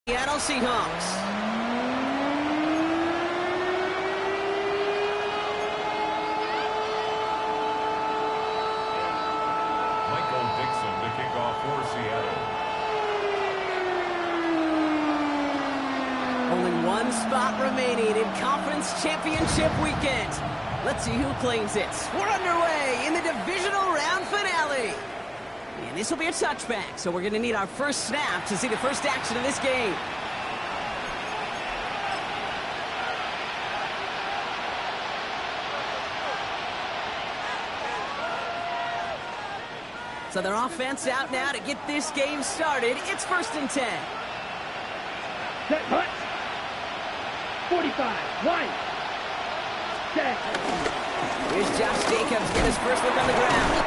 Seattle Seahawks. To kick off for Seattle. Only one spot remaining in Conference Championship weekend. Let's see who claims it. We're underway in the Divisional round finale. And this will be a touchback, so we're going to need our first snap to see the first action of this game. So their offense out now to get this game started. It's 1st and 10. Set, hut. 45, one. Set. Here's Josh Jacobs get his first look on the ground.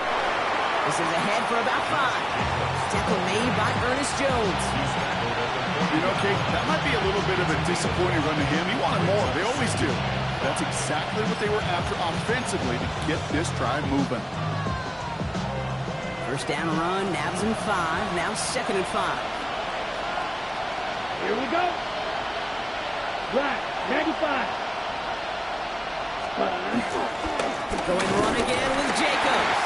This is ahead for about 5. Tackle made by Ernest Jones. You know, Kate, that might be a little bit of a disappointing run to him. He wanted more. They always do. That's exactly what they were after offensively to get this drive moving. First down run, Nabs in 5, now 2nd and 5. Here we go. Right, 95. Going run again with Jacobs.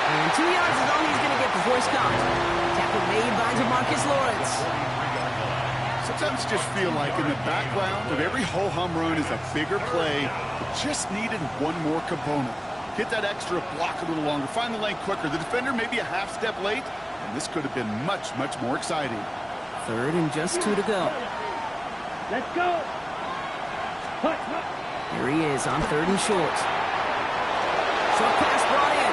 And 2 yards is all he's going to get before he's caught. Tackle made by DeMarcus Lawrence. Sometimes you just feel like in the background of every ho-hum run is a bigger play. Just needed one more component. Hit that extra block a little longer. Find the lane quicker. The defender may be a half step late, and this could have been much, much more exciting. 3rd and just 2 to go. Let's go. Hut, hut. Here he is on 3rd and short. Short pass brought in.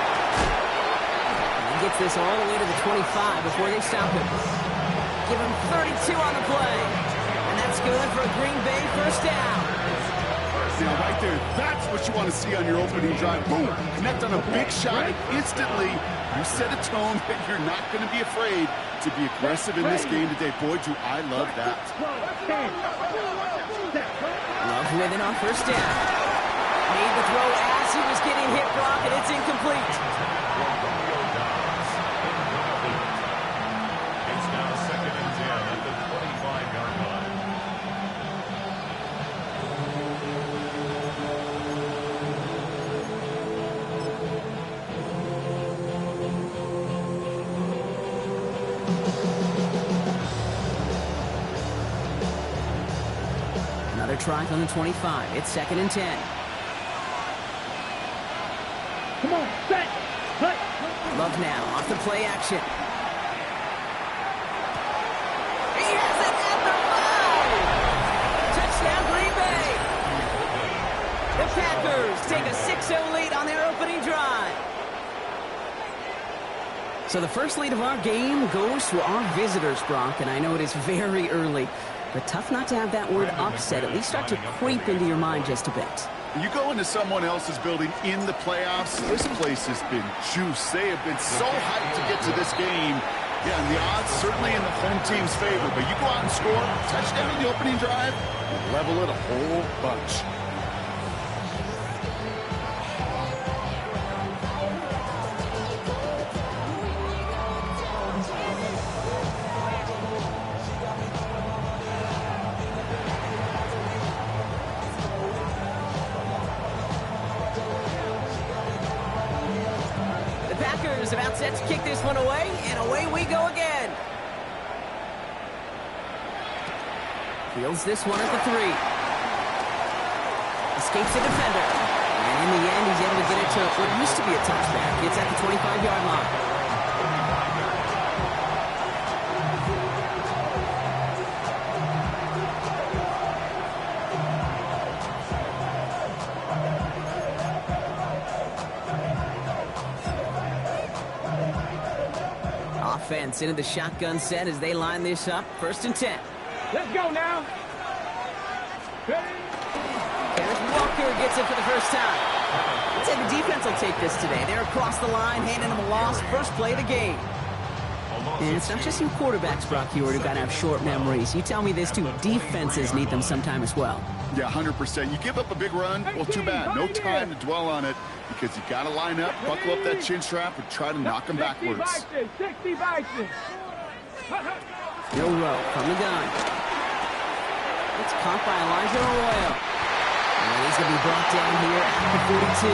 And he gets this all the way to the 25 before they stop him. Give him 32 on the play. And that's good for a Green Bay first down. Now, right there, that's what you want to see on your opening drive. Boom! Connect on a big shot, and instantly you set a tone that you're not going to be afraid to be aggressive in this game today. Boy, do I love that. Love with it on first down. Made the throw as he was getting hit, Brock, and it's incomplete. It's now 2nd and 10 at the 25-yard line. Another try on the 25. It's 2nd and 10. Come on, set. Hut. Love now off the play action. He has it at the 5. Touchdown Green Bay. The Packers take a 6-0 lead on their opening drive. So the first lead of our game goes to our visitors, Brock, and I know it is very early, but tough not to have that word upset at least start to creep into your mind just a bit. You go into someone else's building in the playoffs, this place has been juiced. They have been so hyped to get to this game. Yeah, and the odds certainly in the home team's favor, but you go out and score a touchdown in the opening drive, you level it a whole bunch. About set to kick this one away, and away we go again. Fields this one at the 3. Escapes the defender. And in the end, he's able to get it to what used to be a touchback. It's at the 25-yard line. Offense into the shotgun set as they line this up. 1st and 10. Let's go now. There's Walker, gets it for the first time. I'd say the defense will take this today. They're across the line, handing them a loss. First play of the game. And it's not just you quarterbacks, Brock Hewitt, who got to have short memories. You tell me this too. Defenses need them sometime as well. Yeah, 100%. You give up a big run, well, too bad. No time to dwell on it because you got to line up, buckle up that chin strap, and try to knock them backwards. 60 Bison. Joe Rowe from the gun. It's caught by Elijah Arroyo. And he's going to be brought down here at the 42.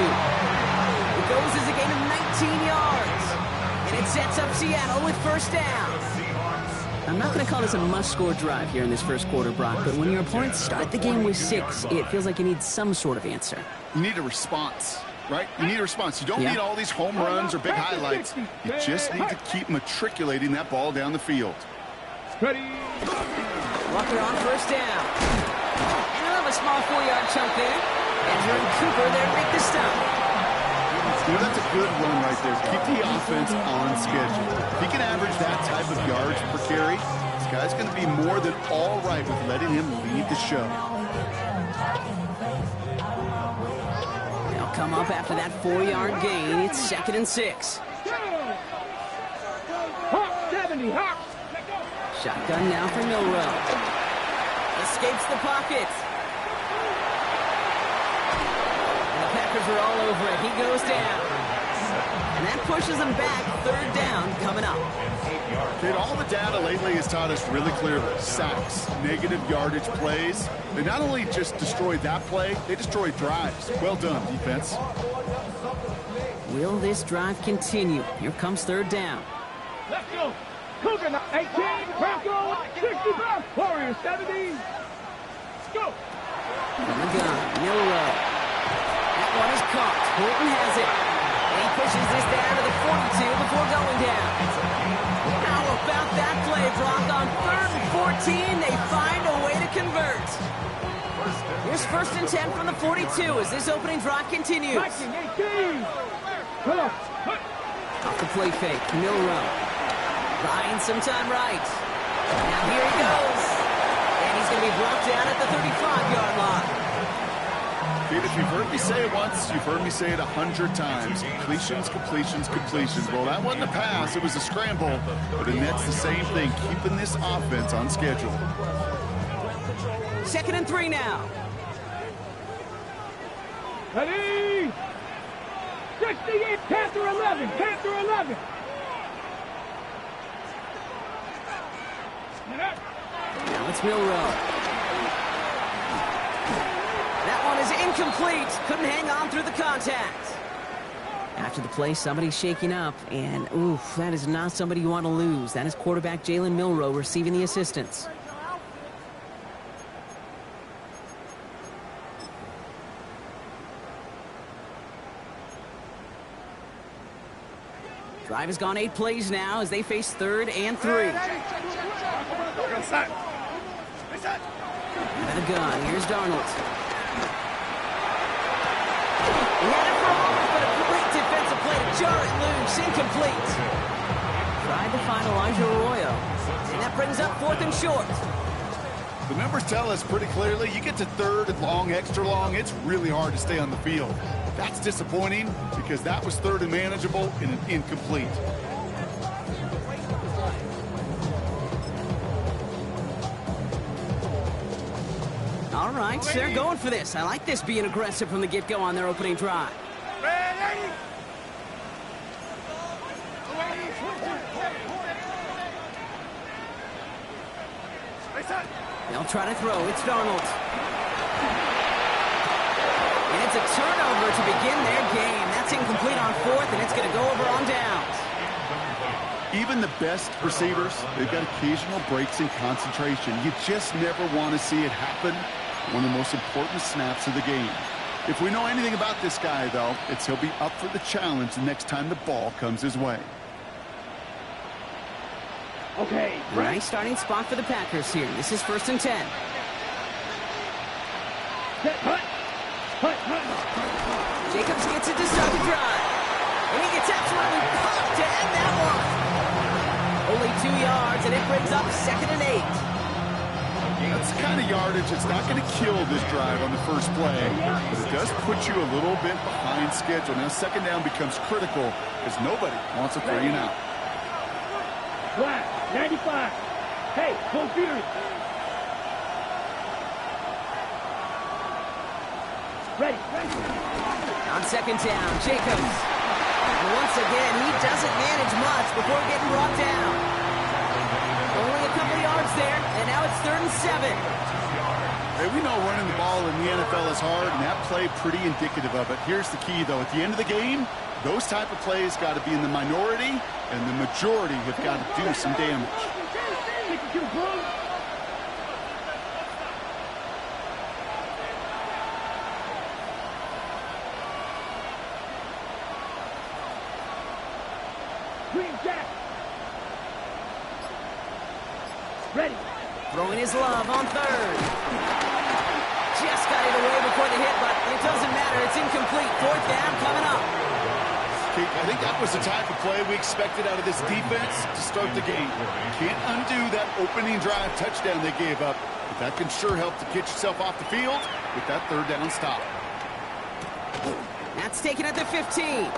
It goes as a gain of 19 yards. And it sets up Seattle with first down. I'm not going to call this a must-score drive here in this first quarter, Brock, but when your opponents start the game with 6, it feels like you need some sort of answer. You need a response, right? You need a response. You don't need all these home runs or big highlights. You just need to keep matriculating that ball down the field. Ready. Walker on first down. A small 4-yard chunk there. Andrew and Cooper there to make the stop. You know, that's a good run right there. Keep the offense on schedule. If he can average that type of yards per carry, this guy's going to be more than all right with letting him lead the show. They'll come up after that 4-yard gain. It's 2nd and 6. Hawk 70, Hawk. Shotgun now for Milrow. Escapes the pocket. Packers are all over it. He goes down. And that pushes them back. 3rd down coming up. All the data lately has taught us really clearly. Sacks, negative yardage plays. They not only just destroyed that play, they destroyed drives. Well done, defense. Will this drive continue? Here comes 3rd down. Let's go. Cougar 18, Bronco 65, Warriors 70. Let's go. From the gun, Milrow. That one is caught. Horton has it. And he pushes this down to the 42 before going down. How about that play, Brock? On 3rd and 14, they find a way to convert. Here's 1st and 10 from the 42 as this opening drive continues. 18. Come on. Off the play fake, Milrow. Buying some time right. Now here he goes. And he's going to be brought down at the 35-yard line. Dude, if you've heard me say it once, you've heard me say it 100 times. Completions, completions, completions. Well, that wasn't a pass. It was a scramble. But the Nets, the same thing, keeping this offense on schedule. 2nd and 3 now. Ready. 68, Panther 11, Panther 11. Now it's Milrow. That one is incomplete. Couldn't hang on through the contact. After the play, somebody's shaking up. And, oof, that is not somebody you want to lose. That is quarterback Jalen Milrow receiving the assistance. Drive has gone 8 plays now as they face 3rd and 3. And a gun. Here's Darnold. He had it for a moment, but a great defensive play to jar it loose. Incomplete. Tried to find Elijah Arroyo. And that brings up 4th and short. The numbers tell us pretty clearly, you get to 3rd and long, extra long, it's really hard to stay on the field. That's disappointing because that was 3rd and manageable and an incomplete. All right, they're going for this. I like this being aggressive from the get-go on their opening drive. They'll try to throw. It's Darnold. And it's a turnover to begin their game. That's incomplete on 4th, and it's going to go over on downs. Even the best receivers, they've got occasional breaks in concentration. You just never want to see it happen. One of the most important snaps of the game. If we know anything about this guy, though, it's he'll be up for the challenge the next time the ball comes his way. Okay. Nice starting spot for the Packers here. This is 1st and 10. Hut. Jacobs gets it to start the drive. And he gets absolutely pumped to end that one. Only 2 yards, and it brings up 2nd and 8. That's the kind of yardage that's not going to kill this drive on the first play, but it does put you a little bit behind schedule. Now, 2nd down becomes critical because nobody wants a 3 and out. Black, 95. Hey, full fury. Ready. On 2nd down, Jacobs. And once again, he doesn't manage much before getting brought down. Only a couple yards there, and now it's 3rd and 7. Hey, we know running the ball in the NFL is hard, and that play pretty indicative of it. Here's the key, though. At the end of the game, those type of plays got to be in the minority, and the majority have got to do some damage. Ready. Throwing his love on third. Just got it away before the hit, but it doesn't matter. It's incomplete. Fourth down coming up. I think that was the type of play we expected out of this defense to start the game. Can't undo that opening drive touchdown they gave up, but that can sure help to get yourself off the field with that third down stop. That's taken at the 15. And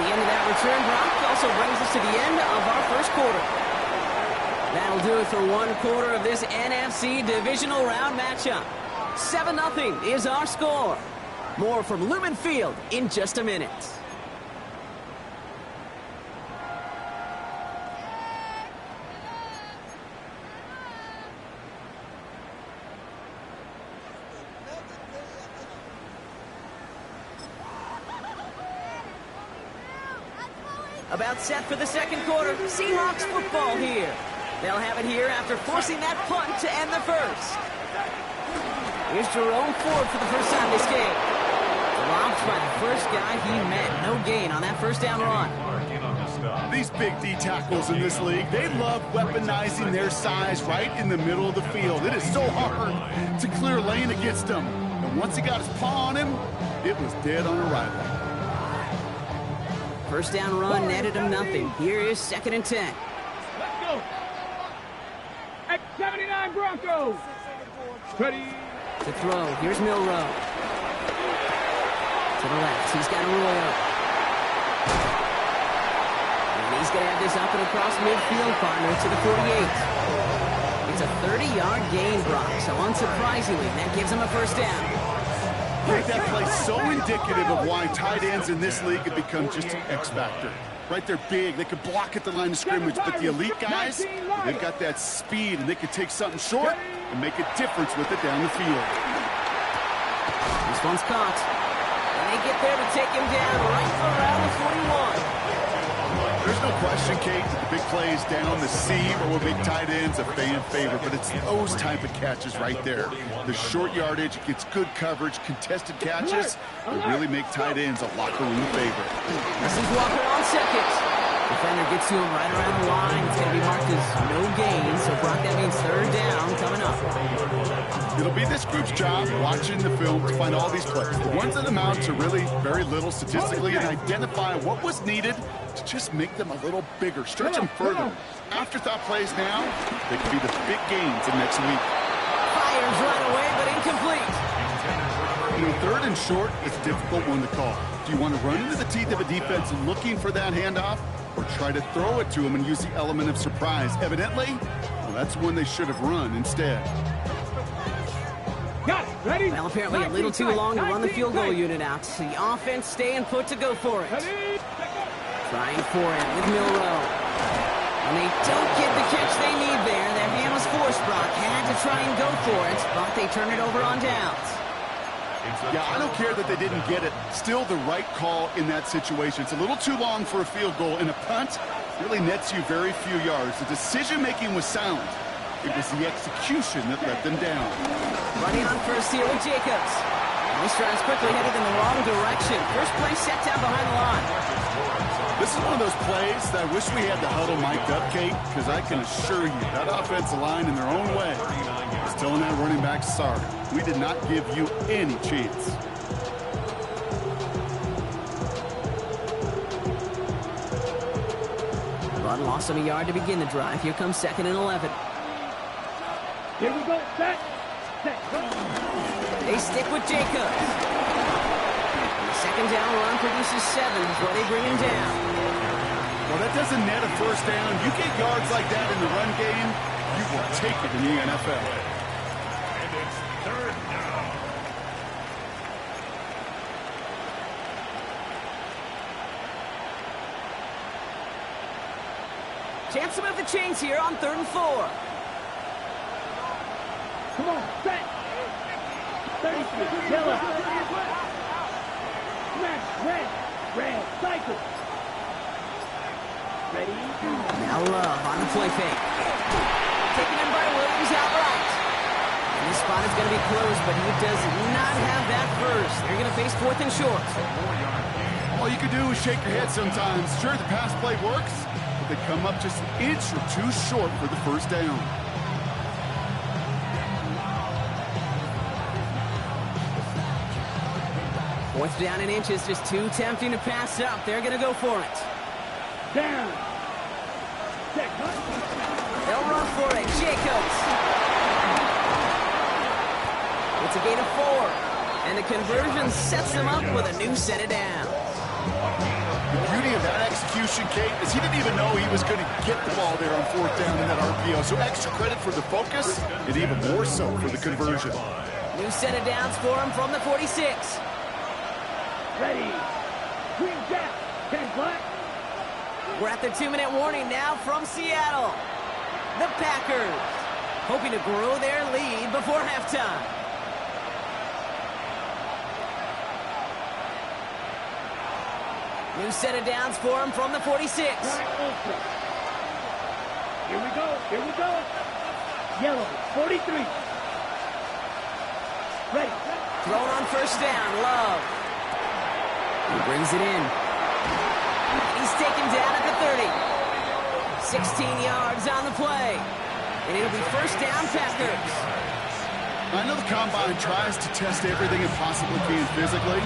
the end of that return, Brock, also brings us to the end of our first quarter. That'll do it for one quarter of this NFC Divisional Round matchup. 7-0 is our score. More from Lumen Field in just a minute. About set for the second quarter. Seahawks football here. They'll have it here after forcing that punt to end the first. Here's Jerome Ford for the first time this game. Dropped by the first guy he met. No gain on that first down run. These big D tackles in this league, they love weaponizing their size right in the middle of the field. It is so hard to clear lane against them. And once he got his paw on him, it was dead on arrival. First down run netted him nothing. Here is 2nd and 10. Let's go. X79 Broncos. Ready. To throw. Here's Milrow. To the left. He's got Arroyo. And he's going to have this up and across midfield, partner, to the 48. It's a 30-yard gain, Brock. So unsurprisingly, that gives him a first down. I think that play so indicative of why tight ends in this league have become just an X factor. Right, they're big. They can block at the line of scrimmage, but the elite guys, they've got that speed, and they can take something short and make a difference with it down the field. This one's caught. And they get there to take him down right around the 41. There's no question, Kate, that the big plays down the seam or will make tight ends a fan favorite, but it's those type of catches right there. The short yardage, gets good coverage, contested catches, that really make tight ends a locker room favorite. This is Walker on second. Defender gets to him right around the line. It's going to be marked as no gain, so Brock, that means third down coming up. It'll be this group's job watching the film to find all these plays. The ones that amount to really very little statistically and identify what was needed to just make them a little bigger, stretch them further. Afterthought plays now, they could be the big gains in next week. Fires right away, but incomplete. You know, third and short is a difficult one to call. Do you want to run into the teeth of a defense looking for that handoff, or try to throw it to them and use the element of surprise? Evidently, well, that's one they should have run instead. Got it. Ready. Well, apparently a little too long to run the field goal unit out. The offense staying put to go for it. Trying for it with Milrow. And they don't get the catch they need there. That man was forced, Brock. Had to try and go for it, but they turn it over on downs. Yeah, I don't care that they didn't get it. Still the right call in that situation. It's a little too long for a field goal, and a punt really nets you very few yards. The decision-making was sound. It was the execution that let them down. Running on first here with Jacobs. And this drive's quickly headed in the wrong direction. First play set down behind the line. This is one of those plays that I wish we had the huddle mic'd up, Kate, because I can assure you that offensive line in their own way is telling that running back, sorry, we did not give you any chance. Run lost him a yard to begin the drive. Here comes 2nd and 11. Here we go. Set. Set. Go. They stick with Jacobs. The second down run produces 7 before they bring him down. Well, that doesn't net a first down. You get yards like that in the run game, you will take it in the NFL. And it's third down. Chance to move the chains here on 3rd and 4. Come on, set. 36, yellow. Smash, red. Red, cycle. Ready? Now Love on the play fake. Taken in by Williams outright. And this spot is going to be closed, but he does not have that first. They're going to face 4th and short. All you can do is shake your head sometimes. Sure, the pass play works, but they come up just an inch or two short for the first down. Fourth down in inches, just too tempting to pass up. They're going to go for it. Down. Check. They'll run for it. Jacobs. It's a gain of 4. And the conversion sets them up with a new set it down. The beauty of that execution, Kate, is he didn't even know he was going to get the ball there on 4th down in that RPO. So extra credit for the focus, and even more so for the conversion. New set of downs for him from the 46. Ready. Green Jack. 10 black. We're at the 2-minute warning now from Seattle. The Packers hoping to grow their lead before halftime. New set of downs for him from the 46. Here we go. Here we go. Yellow, 43. Ready. Thrown on first down. Love. He brings it in. He's taken down at the 30. 16 yards on the play. And it'll be first down Packers. I know the Combine tries to test everything it possibly can physically,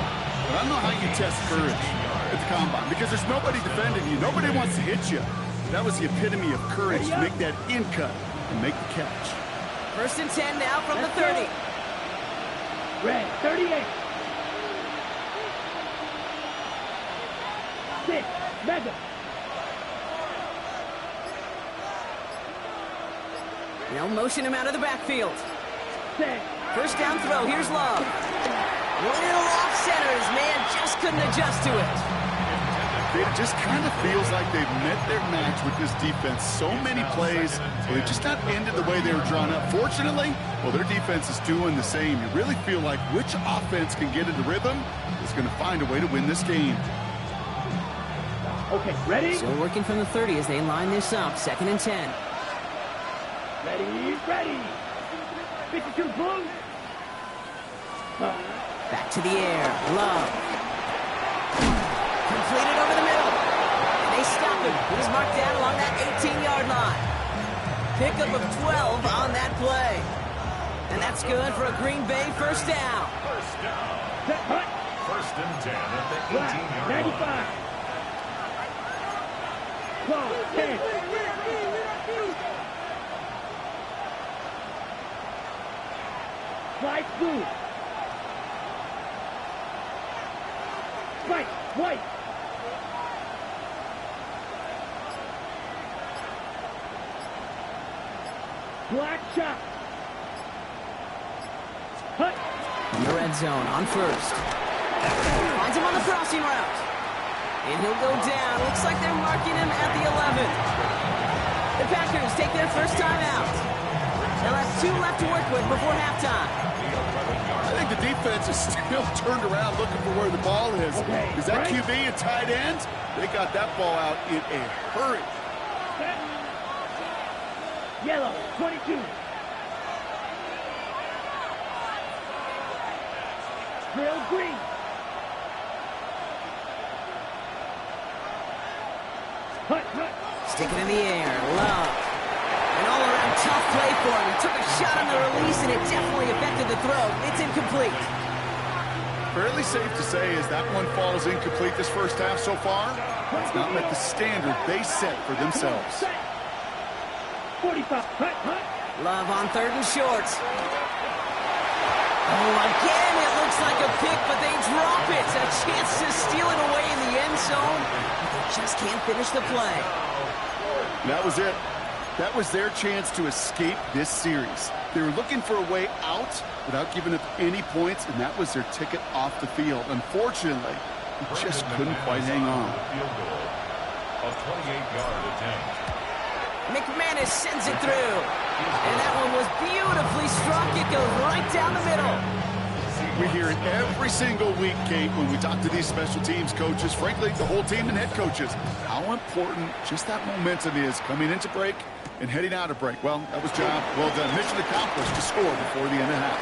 but I don't know how you test courage at the Combine because there's nobody defending you. Nobody wants to hit you. That was the epitome of courage to make that in cut and make the catch. First and 10 now from the 30. Red, 38. 6, mega. They'll motion him out of the backfield. 6. First down throw. Here's Love. Little off center. His man just couldn't adjust to it. It just kind of feels like they've met their match with this defense. So many plays, they've just not ended the way they were drawn up. Fortunately, well, their defense is doing the same. You really feel like which offense can get into rhythm is going to find a way to win this game. Okay, ready? Still working from the 30 as they line this up. 2nd and 10. Ready, ready. 52 blue. Back to the air. Love. Completed over the middle. And they stop him. He's marked down along that 18-yard line. Pickup of 12 on that play. And that's good for a Green Bay first down. First down. First and 10 at the 18-yard line. 95. 12, 10. Light blue. White, white. Black shot. Hut. In the red zone on first. Finds him on the crossing route. And he'll go down. Looks like they're marking him at the 11. The Packers take their first time out. They'll have 2 left to work with before halftime. I think the defense is still turned around looking for where the ball is. Is that QB and tight end? They got that ball out in a hurry. Yellow, 22. Drill green. Hut, hut. Stick it in the air. Love. An all-around tough play for him. He took a shot on the release, and it definitely affected the throw. It's incomplete. Fairly safe to say as that one falls incomplete this first half so far, it's not met the standard they set for themselves. 45. Hut, hut. Love on 3rd and short. Oh, again, it looks like a pick, but they drop it. A chance to steal it away in the end zone. But they just can't finish the play. That was it. That was their chance to escape this series. They were looking for a way out without giving up any points, and that was their ticket off the field. Unfortunately, they just couldn't quite hang on. Field goal. A 28-yard attempt. McManus sends it through. And that one was beautifully struck. It goes right down the middle. We hear it every single week, Kate, when we talk to these special teams coaches, frankly, the whole team and head coaches, how important just that momentum is coming into break and heading out of break. Well, that was job well done. Mission accomplished to score before the end of half.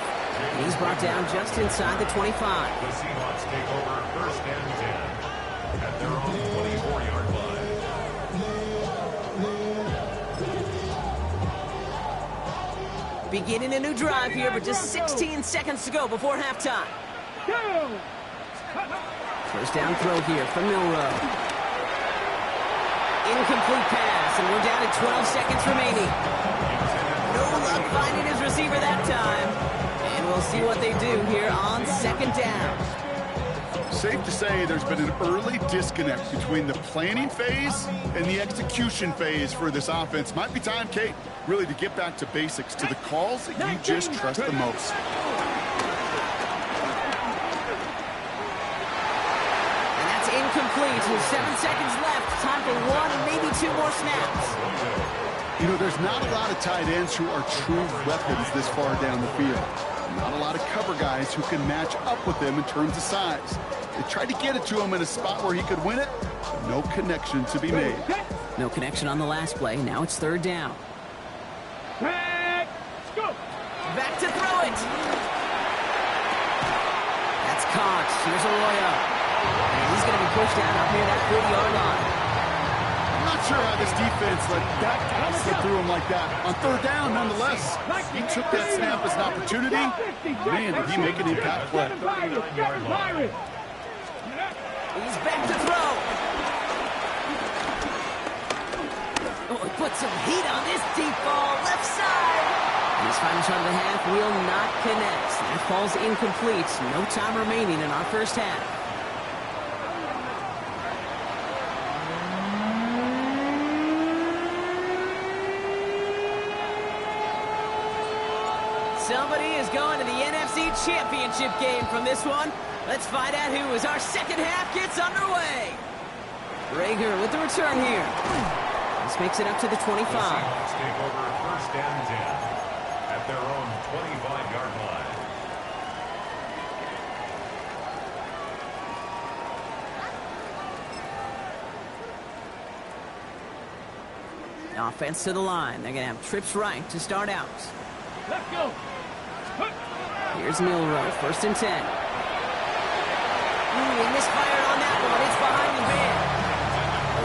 He's brought down just inside the 25. The Seahawks take over first and 10 at their own 24-yard line. Beginning a new drive here, but just 16 seconds to go before halftime. First down throw here from Milroe. Incomplete pass, and we're down at 12 seconds remaining. No luck finding his receiver that time. And we'll see what they do here on second down. Safe to say there's been an early disconnect between the planning phase and the execution phase for this offense. Might be time, Kate, really to get back to basics, to the calls that you just trust the most. And that's incomplete. With 7 seconds left. Time for one and maybe two more snaps. You know, there's not a lot of tight ends who are true weapons this far down the field. Not a lot of cover guys who can match up with them in terms of size. They tried to get it to him in a spot where he could win it, but no connection to be made. No connection on the last play. Now it's third down. Back to throw it. That's caught. Here's Arroyo. And he's going to be pushed out up near that 40-yard line. I'm not sure how this defense let that guy slip through him like that. On third down, nonetheless, he took that snap as an opportunity. Man, did he make an impact play. He's back to throw. Oh, he put some heat on this deep ball. Left side. And his final shot of the half will not connect. That falls incomplete. No time remaining in our first half. Somebody is going to the NFC Championship game from this one. Let's find out who as our second half gets underway. Rager with the return here. This makes it up to the 25. The Seahawks take over first and 10 at their own 25-yard line. Offense to the line. They're going to have trips right to start out. Let's go. Here's Milroe, first and 10. He misfired on that one. It's behind the man.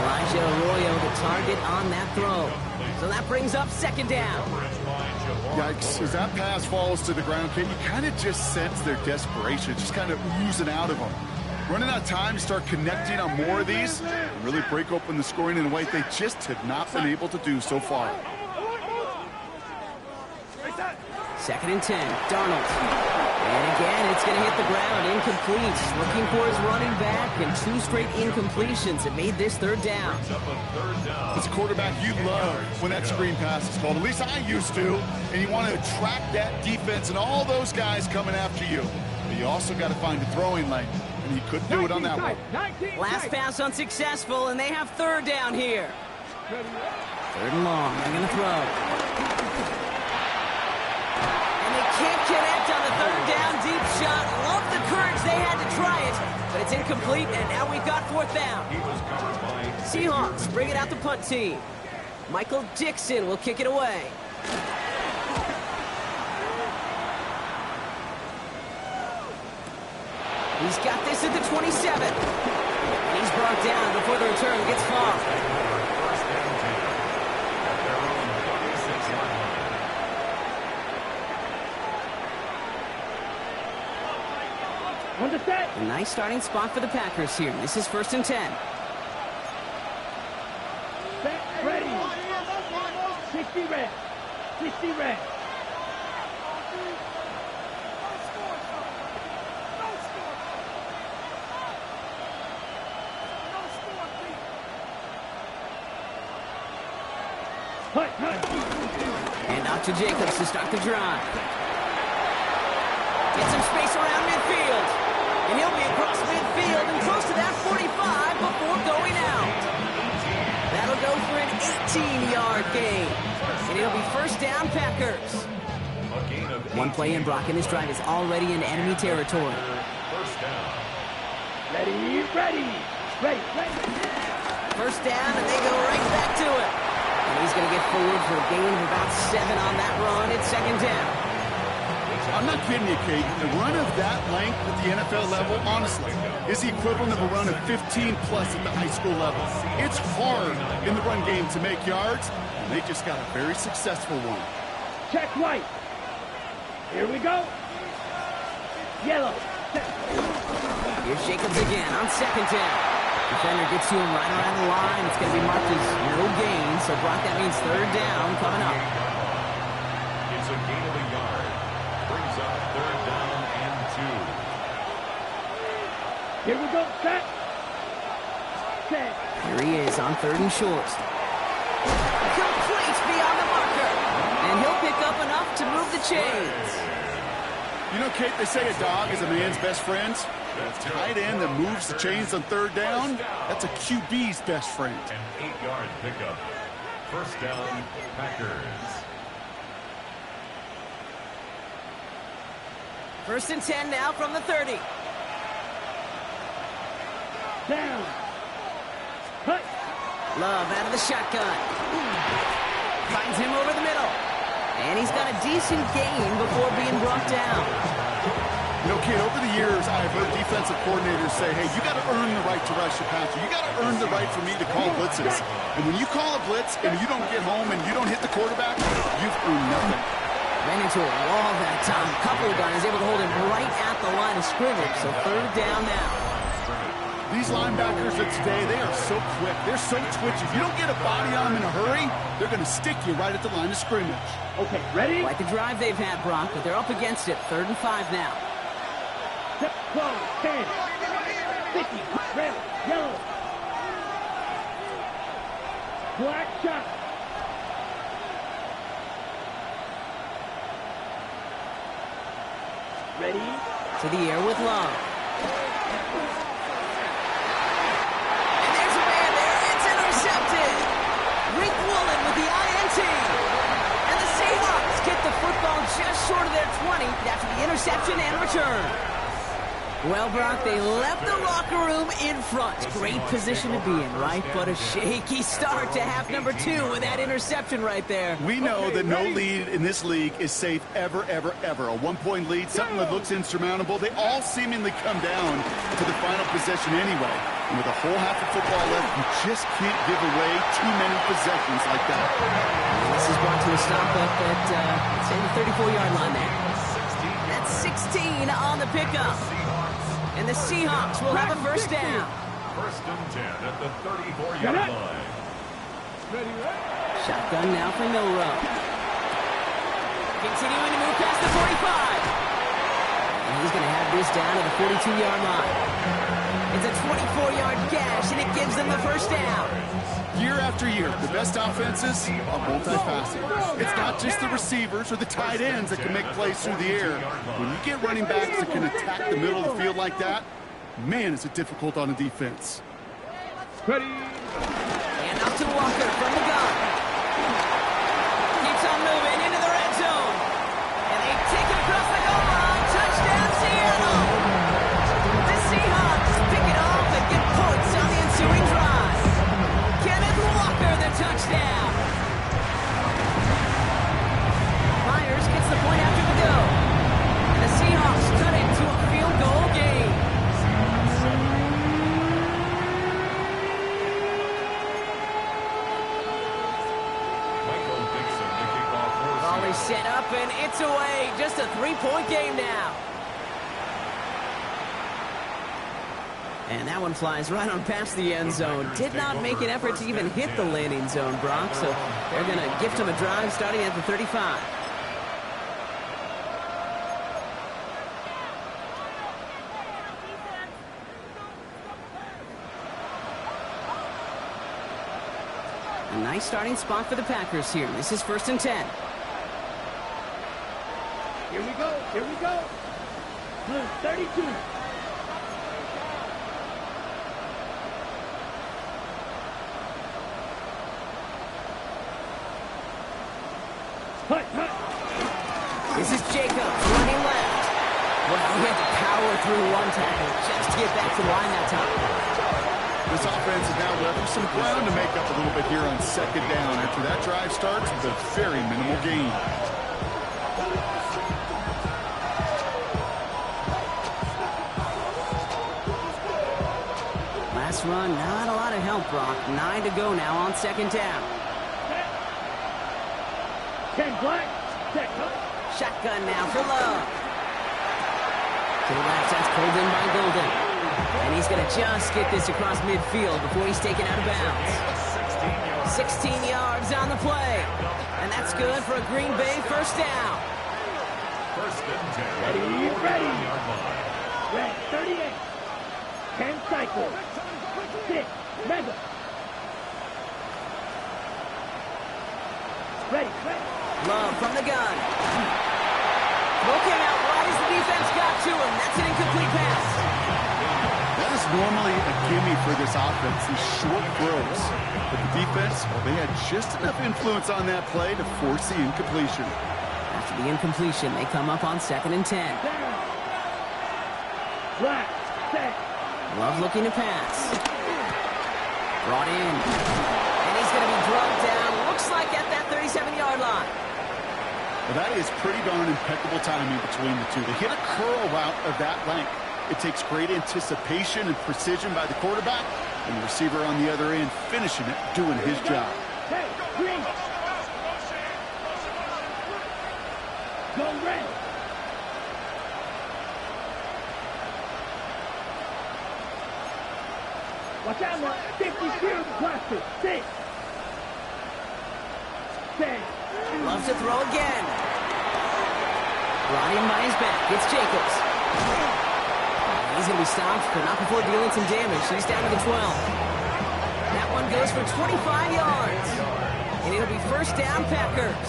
Elijah Arroyo, the target on that throw. So that brings up second down. Yikes, as that pass falls to the ground, Kate, you kind of just sense their desperation, just kind of oozing out of them. Running out of time to start connecting on more of these and really break open the scoring in a way they just have not been able to do so far. Second and 10, Darnold. And again, it's going to hit the ground, incomplete. Looking for his running back, and two straight incompletions that made this third down. As a quarterback, you love when that screen pass is called. At least I used to. And you want to attract that defense and all those guys coming after you. But you also got to find a throwing lane, and he couldn't do it on that one. Last pass unsuccessful, and they have third down here. Third and long, they're going to throw. Can't connect on the third down deep shot. Love the courage they had to try it, but it's incomplete, and now we've got fourth down. Seahawks bring it out the punt team. Michael Dixon will kick it away. He's got this at the 27. And he's brought down before the return gets far. A nice starting spot for the Packers here. This is first and 10. Ready. 60 red. 60 red. And out to Jacobs to start the drive. Get some space around midfield. And he'll be across midfield and close to that 45 before going out. That'll go for an 18-yard gain. And it'll be first down, Packers. A gain of One play in, Brock, and this drive is already in enemy territory. first down. Ready, ready, ready, ready. First down, and they go right back to it. And he's going to get forward for a gain of about 7 on that run. It's second down. I'm not kidding you, Kate. The run of that length at the NFL level, honestly, is the equivalent of a run of 15-plus at the high school level. It's hard in the run game to make yards, and they just got a very successful one. Check white. Here we go. Yellow. Here's Jacobs again on second down. Defender gets to him right around the line. It's going to be marked as no gain. So, Brock, that means third down coming up. It's a gain of a yard. Brings up third down and 2. Here we go. Set. Set. Here he is on third and short. Complete beyond the marker. And he'll pick up enough to move the chains. You know, Kate, they say a dog is a man's best friend. A tight end that moves the chains on third down, that's a QB's best friend. An 8-yard pickup. First down, Packers. First and 10 now from the 30. Down. Cut. Love out of the shotgun. Finds him over the middle. And he's got a decent gain before being brought down. You know, Kate, over the years, I've heard defensive coordinators say, hey, you got to earn the right to rush your passer. You got to earn the right for me to call blitzes. And when you call a blitz and you don't get home and you don't hit the quarterback, you've earned nothing. Ran into a wall that time. A couple of guys able to hold him right at the line of scrimmage. So third down now. These linebackers of today, they are so quick. They're so twitchy. If you don't get a body on them in a hurry, they're going to stick you right at the line of scrimmage. Okay, ready? Quite the drive they've had, Brock, but they're up against it. Third and 5 now. Step 12, 10, 50, red, yellow. Black shot. Ready? To the air with Love. And there's a man there. It's intercepted. Rick Woolen with the INT. And the Seahawks get the football just short of their 20 after the interception and return. Well, Brock, they left the locker room in front. Great position to be in, right? But a shaky start to half number 2 with that interception right there. We know that no lead in this league is safe ever, ever, ever. A one-point lead, something that looks insurmountable. They all seemingly come down to the final possession anyway. And with a whole half of football left, you just can't give away too many possessions like that. This is brought to a stop up at, say, the 34-yard line there. That's 16 on the pickup. And the Seahawks will have a first down. First and 10 at the 34-yard line. Shotgun now for Milrow. Continuing to move past the 45. And he's going to have this down to the 42-yard line. It's a 24-yard gash, and it gives them the first down. Year after year, the best offenses are multifaceted. It's not just the receivers or the tight ends that can make plays through the air. When you get running backs that can attack the middle of the field like that, man, is it difficult on a defense. Ready? And out to Walker from the gun. Keeps on moving into the red zone. And they take it across the goal line. Touchdown, Seattle. The Seahawks pick it off and get points on the ensuing drive. Kenneth Walker, the touchdown. Myers gets the point after the go. And the Seahawks cut it to a field goal game. Volley set up and it's away. Just a 3-point game now. And that one flies right on past the end zone. Did not make an effort to even hit the landing zone, Brock. So they're going to gift him a drive starting at the 35. A nice starting spot for the Packers here. This is first and 10. Here we go. Here we go. 32. This is Jacobs running left. Well, he had to power through one tackle just to get back to the line that time. This offense is now left with some ground to make up a little bit here on second down after that drive starts with a very minimal gain. Last run, not a lot of help, Brock. 9 to go now on second down. 10 black. Shotgun now for Love. To the left, that's pulled in by Golden. And he's going to just get this across midfield before he's taken out of bounds. 16 yards on the play. And that's good for a Green Bay first down. First and 10. Ready. Red 38. 10 cycles. 6 mega. Ready. Love from the gun. Looking out wide as the defense got to him. That's an incomplete pass. That is normally a gimme for this offense, these short throws. But the defense, well, they had just enough influence on that play to force the incompletion. After the incompletion, they come up on 2nd and 10. Black. Set. Love looking to pass. Brought in. And he's going to be drugged down. Looks like at that 37-yard line. Well, that is pretty darn impeccable timing between the two. They hit a curl route of that length. It takes great anticipation and precision by the quarterback, and the receiver on the other end finishing it, doing his job. Hey, green. Go red. Watch out now. 50 shield blaster. 6. 10. Loves to throw again. Brought in by his back. It's Jacobs. He's going to be stopped, but not before dealing some damage. He's down to the 12. That one goes for 25 yards. And it'll be first down, Packers.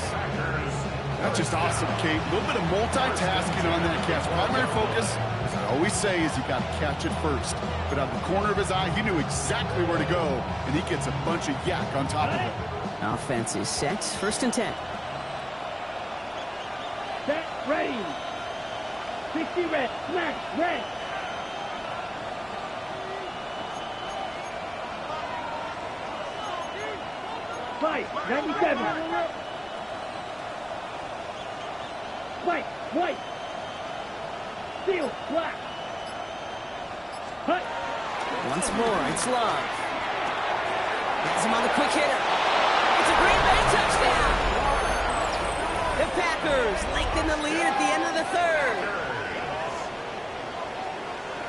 That's just awesome, Kate. A little bit of multitasking on that catch. Primary focus, as I always say, is you got to catch it first. But out of the corner of his eye, he knew exactly where to go, and he gets a bunch of yak on top of it. Offense is set. 1st and 10. Set. Ready. 60 red. Smash. Red. Fight. 97. Fight. White. Steel. Black. Hut. Once more, it's Love. Has him on the quick hitter. It's a Green Bay touchdown. The Packers lengthen the lead at the end of the 3rd.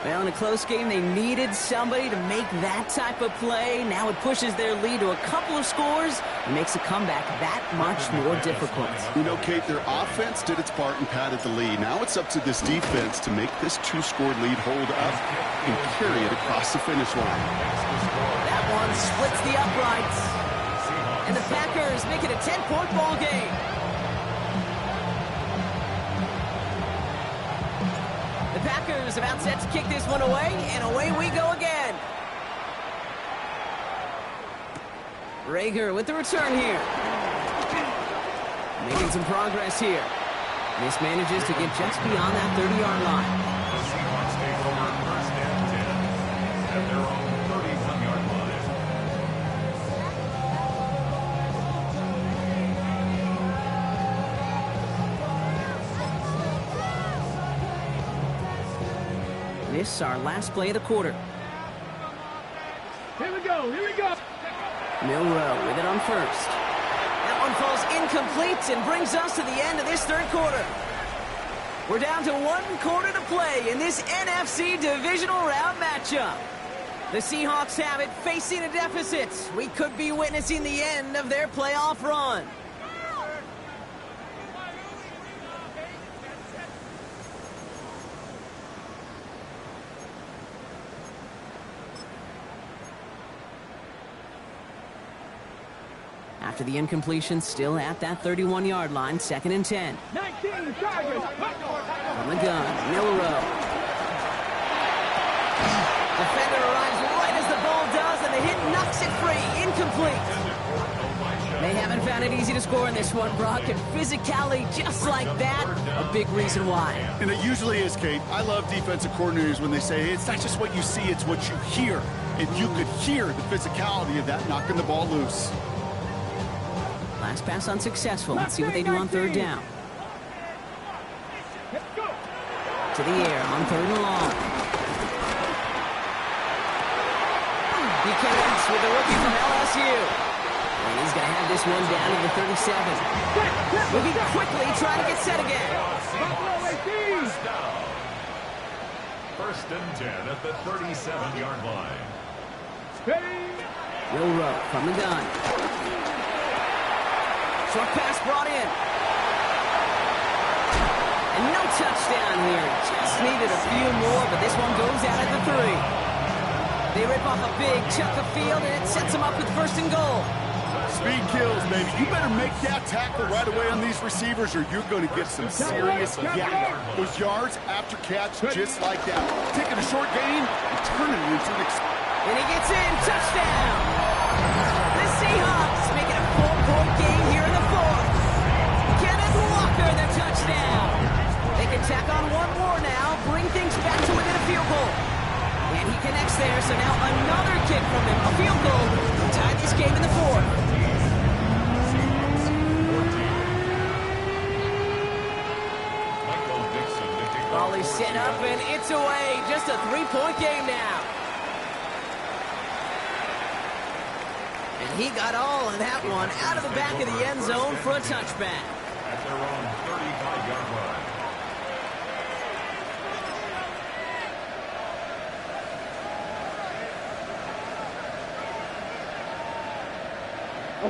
Well, in a close game, they needed somebody to make that type of play. Now it pushes their lead to a couple of scores and makes a comeback that much more difficult. You know, Kate, their offense did its part and padded the lead. Now it's up to this defense to make this 2-score lead hold up and carry it across the finish line. That one splits the uprights. And the Packers make it a 10-point ball game. The Packers about set to kick this one away, and away we go again. Rager with the return here. Making some progress here. This manages to get just beyond that 30-yard line. The Seahawks take over first and 10 at their own 31-yard line. This is our last play of the quarter. Here we go. Milrow with it on 1st. That one falls incomplete and brings us to the end of this 3rd quarter. We're down to 1 quarter to play in this NFC Divisional Round matchup. The Seahawks have it, facing a deficit. We could be witnessing the end of their playoff run. After the incompletion, still at that 31-yard line, 2nd and 10. 19 Chargers. From the gun, Milrow. Defender arrives right as the ball does, and the hit knocks it free. Incomplete. They haven't found it easy to score in this one, Brock, and physicality just like that, a big reason why. And it usually is, Kate. I love defensive coordinators when they say, hey, it's not just what you see, it's what you hear. And you could hear the physicality of that knocking the ball loose. Last pass unsuccessful. Let's see what they do on third down. To the air on third and long. He connects with the rookie from LSU. And he's going to have this one down to the 37. Moving quickly, trying to get set again. First and 10 at the 37-yard line. Will Rowe from the gun. Short pass brought in. And no touchdown here. Just needed a few more, but this one goes out at the 3. They rip off a big chunk of field, and it sets them up with first and goal. Speed kills, baby. You better make that tackle right away on these receivers, or you're going to get some serious yak. Those yards after catch, just like that. Taking a short gain and turning it into an and he gets in. Touchdown! The Seahawks making a 4-point game here in the 4th. Kenneth Walker, the touchdown. They can tack on one more now, bring things back to within a field goal. And he connects there, so now another kick from him, a field goal, to tie this game in the 4th. Ball is set up, and it's away. Just a 3-point game now. And he got all of that one out of the back of the end zone for a touchback. At their own 35-yard line.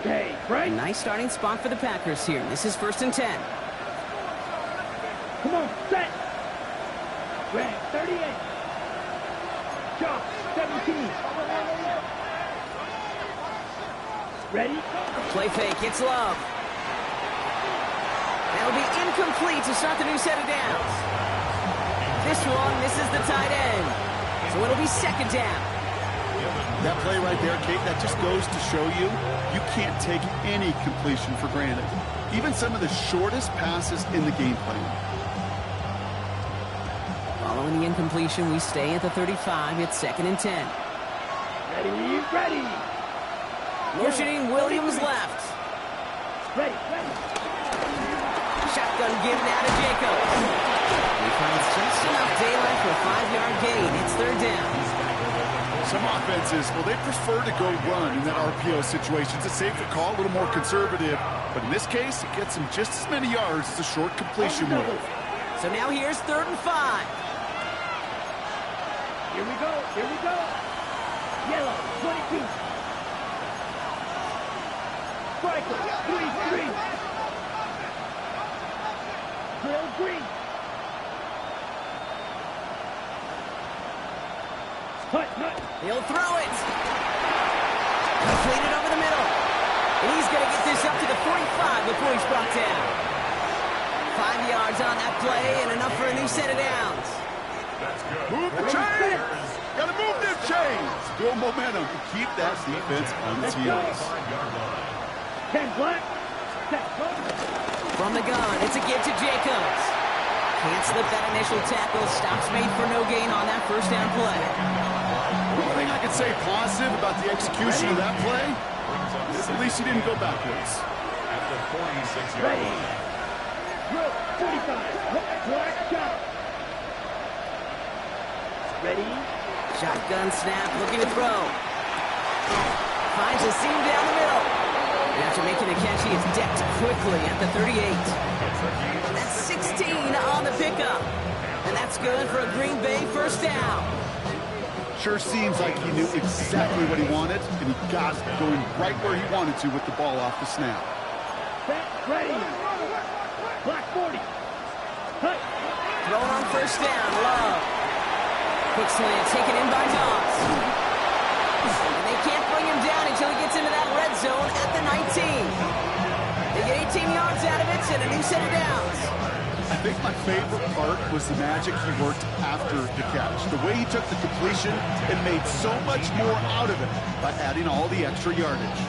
Okay, Frank. A nice starting spot for the Packers here. This is first and 10. Come on, set. Red, 38. Chop, 17. Ready? Play fake, it's Love. That'll be incomplete to start the new set of downs. This one, this is the tight end. So it'll be second down. That play right there, Kate, that just goes to show you, you can't take any completion for granted. Even some of the shortest passes in the game plan. Following the incompletion, we stay at the 35. It's second and 10. Ready, ready. Motioning Williams left. Ready, ready. Shotgun given out to Jacobs. He finds just enough daylight for a 5-yard gain. It's third down. Some offenses, well, they prefer to go run in that RPO situation. It's a safer call, a little more conservative. But in this case, it gets them just as many yards as a short completion would. So now here's third and 5. Here we go, here we go. Yellow, 22. Striker, 3-3. Drill green. Hut, nut. He'll throw it. Completed over the middle. And he's going to get this up to the 45 before he's brought down. 5 yards on that play and enough for a new set of downs. Move the chains! Got to move them chains! Build momentum to keep that defense on its heels. 10 black. Set. From the gun, it's a give to Jacobs. Can't slip that initial tackle. Stops made for no gain on that first down play. One thing I can say positive about the execution of that play is at least he didn't go backwards. At the 46-yard Ready. line. Drill, 45. Black shot. Ready. Shotgun snap, looking to throw. Finds a seam down the middle. And after making the catch, he is decked quickly at the 38. That's 16 on the pickup. And that's good for a Green Bay first down. Sure seems like he knew exactly what he wanted, and he got it going right where he wanted to with the ball off the snap. Set. Ready. Black 40. Cut. Thrown on first down, Love. Quick slant taken in by Dobbs. And they can't bring him down until he gets into that red zone at the 19. They get 18 yards out of it and a new set of downs. I think my favorite part was the magic he worked after the catch. The way he took the completion and made so much more out of it by adding all the extra yardage.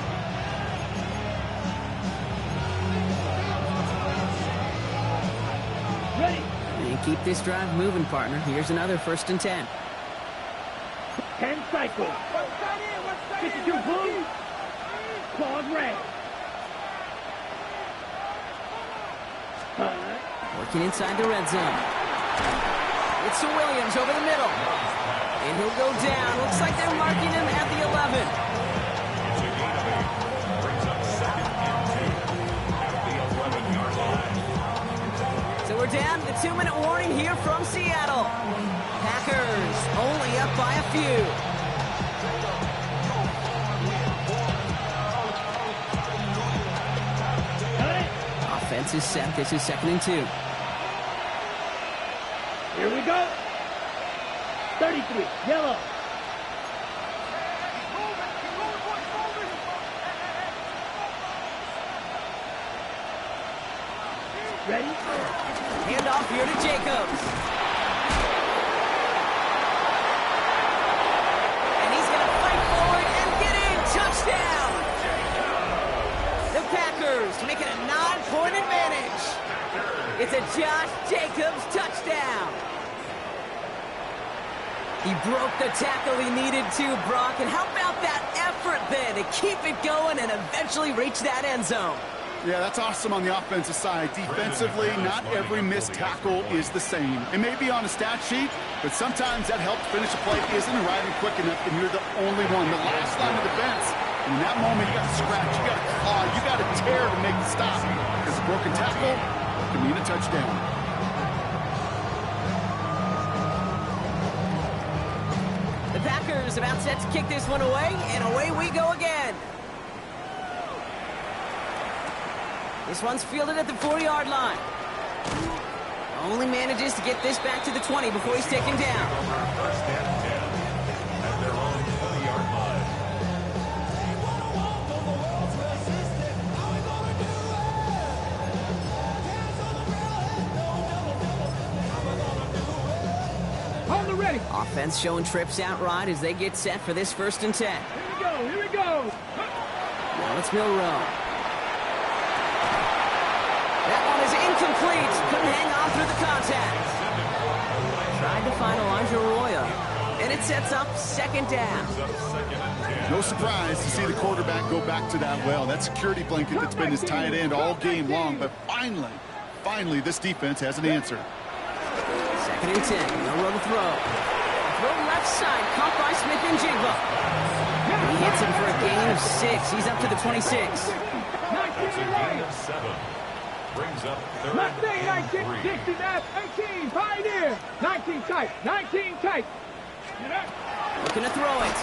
And keep this drive moving, partner. Here's another 1st and 10. 10 cycles. 52 blue. Claws red. Working inside the red zone. It's to Williams over the middle. And he'll go down. Looks like they're marking him at the 11. So we're down to the 2-minute warning here from Seattle. Packers only up by a few. Offense is set. This is 2nd and 2. Here we go. 33, yellow. Ready? Handoff here to Jacobs. And he's going to fight forward and get in. Touchdown. The Packers make it a 9-point advantage. It's a Josh Jacobs touchdown. He broke the tackle he needed to, Brock. And how about that effort then to keep it going and eventually reach that end zone? Yeah, that's awesome on the offensive side. Defensively, not every missed tackle is the same. It may be on a stat sheet, but sometimes that help finish a play isn't arriving quick enough, and you're the only one. The last line of defense, and in that moment, you got to scratch, you got to claw, you got to tear to make the stop. Because a broken tackle can mean a touchdown. The Packers about set to kick this one away, and away we go again. This one's fielded at the 4-yard line. Only manages to get this back to the 20 before he's taken down. 1st and 10 at their own 20-yard line. Hold it ready. Offense showing trips out right as they get set for this 1st and 10. Here we go, here we go. Now it's Milrow. That one is incomplete. Couldn't hang on through the contact. Tried to find Elijah Arroyo. And it sets up 2nd down. No surprise to see the quarterback go back to that well. That security blanket that's been his tight end all game long. But finally, this defense has an answer. 2nd and 10. Milrow to throw. Throw left side. Caught by Smith and Jigba. He hits him for a gain of 6. He's up to the 26. That's a gain of 7. Brings up 3rd Mustang and 19, 3. 69, 18, Pioneer, 19 tight, 19 tight. Looking to throw it.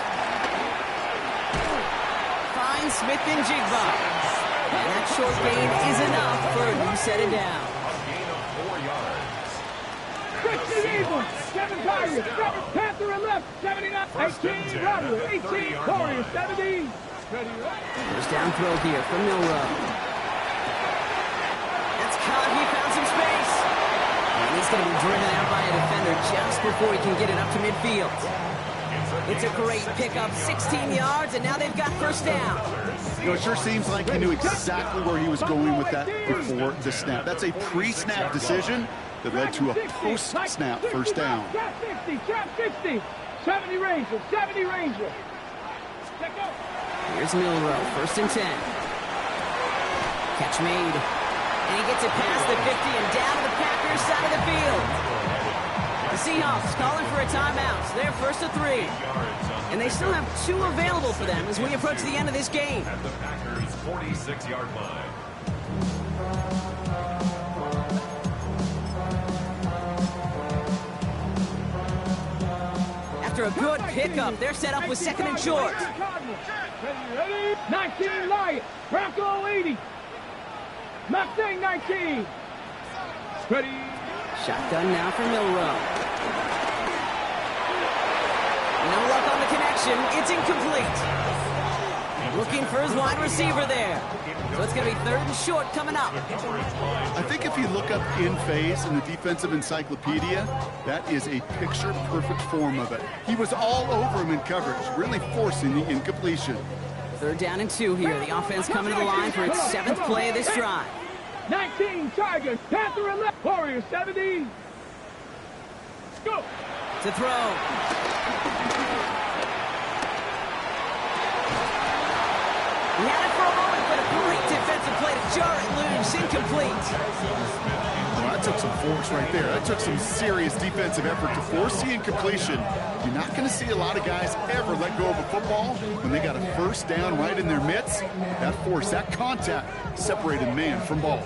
Finds Smith and Jigba. And that short gain is enough for a new set it down. A gain of 4 yards. 60 Eagles, 7 Tigers, 7 Panther and left, 79, 18 Robber, 18 Warriors, 17. First down throw here from Milrow. He found some space. And he's going to be driven out by a defender just before he can get it up to midfield. It's a great pickup, 16 yards, and now they've got 1st down. You know, it sure seems like he knew exactly where he was going with that before the snap. That's a pre-snap decision that led to a post-snap 1st down. Trap 60, 70 Ranger, 70 Ranger. Here's Milrow, 1st and 10. Catch made. And he gets it past the 50 and down to the Packers side of the field. The Seahawks calling for a timeout. So they're 1st and 3. And they still have 2 available for them as we approach the end of this game. At the Packers' 46-yard line. After a good pickup, they're set up with 2nd and short. 19 Lion, Bronco 80. Mustang 19. Ready. Shotgun now for Milrow. No luck on the connection. It's incomplete. Looking for his wide receiver there. So it's going to be 3rd and short coming up. I think if you look up in phase in the defensive encyclopedia, that is a picture-perfect form of it. He was all over him in coverage, really forcing the incompletion. 3rd down and 2 here. The offense coming to the line for its 7th play of this drive. 19 Tigers, Panther and left, Warriors 17. Go. To throw. He had it for a moment, but a great defensive play to jar it loose. Incomplete. Well, that took some force right there. That took some serious defensive effort to force the incompletion. You're not going to see a lot of guys ever let go of a football when they got a first down right in their midst. That force, that contact separated man from ball.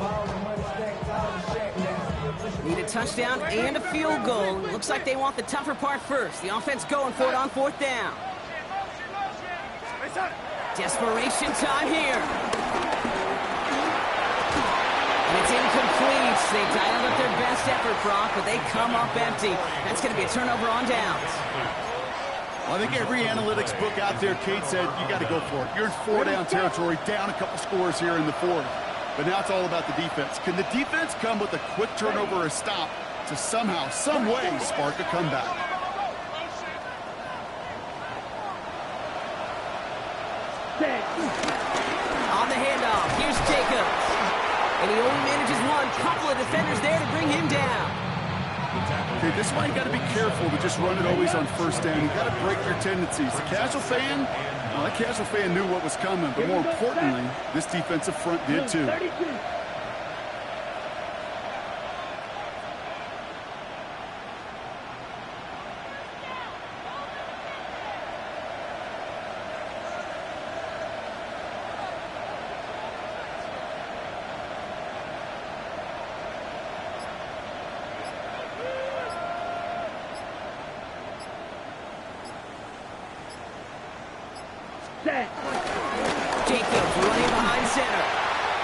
Need a touchdown and a field goal. Looks like they want the tougher part first. The offense going for it on fourth down. Desperation time here. And it's incomplete. They dialed up their best effort, Brock, but they come up empty. That's going to be a turnover on downs. Well, I think every analytics book out there, Kate, said you got to go for it. You're in four-down territory, down a couple scores here in the fourth. But now it's all about the defense. Can the defense come with a quick turnover or a stop to somehow, some way, spark a comeback? On the handoff, here's Jacobs. And he only manages one. Couple of defenders there to bring him down. Okay, this is why you got to be careful to just run it always on first down. You got to break your tendencies. The casual fan, well, that casual fan knew what was coming, but more importantly, this defensive front did too. Jacobs running behind center.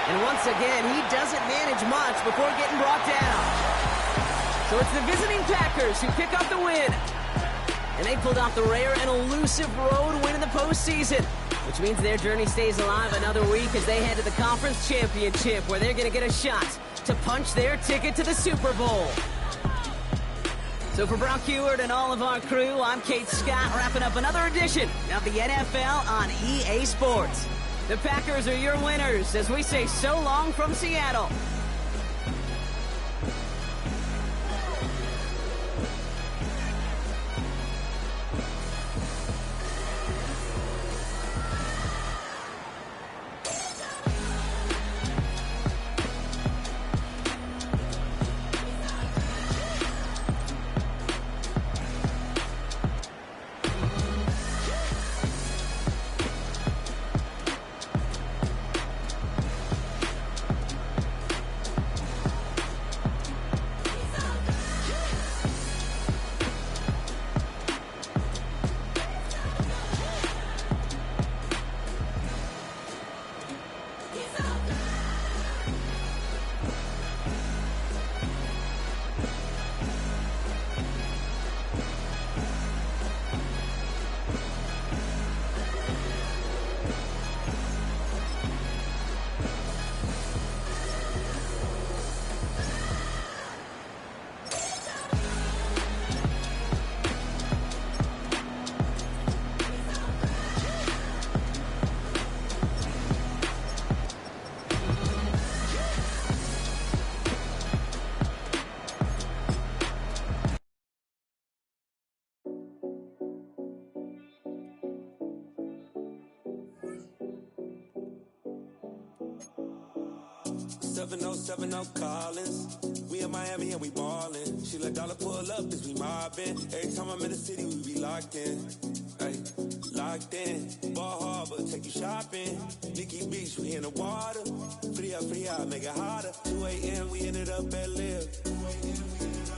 And once again, he doesn't manage much before getting brought down. So it's the visiting Packers who pick up the win. And they pulled off the rare and elusive road win in the postseason, which means their journey stays alive another week as they head to the conference championship, where they're going to get a shot to punch their ticket to the Super Bowl. So for Brock Heward and all of our crew, I'm Kate Scott, wrapping up another edition of the NFL on EA Sports. The Packers are your winners as we say so long from Seattle. Collins. We in Miami and we ballin'. She let dollar pull up as we mobbin'. Every time I'm in the city, we be locked in. Ay, locked in. Ball Harbor, take you shopping. Nikki Beach, we in the water. Free up, make it hotter. 2 a.m. we ended up at Live.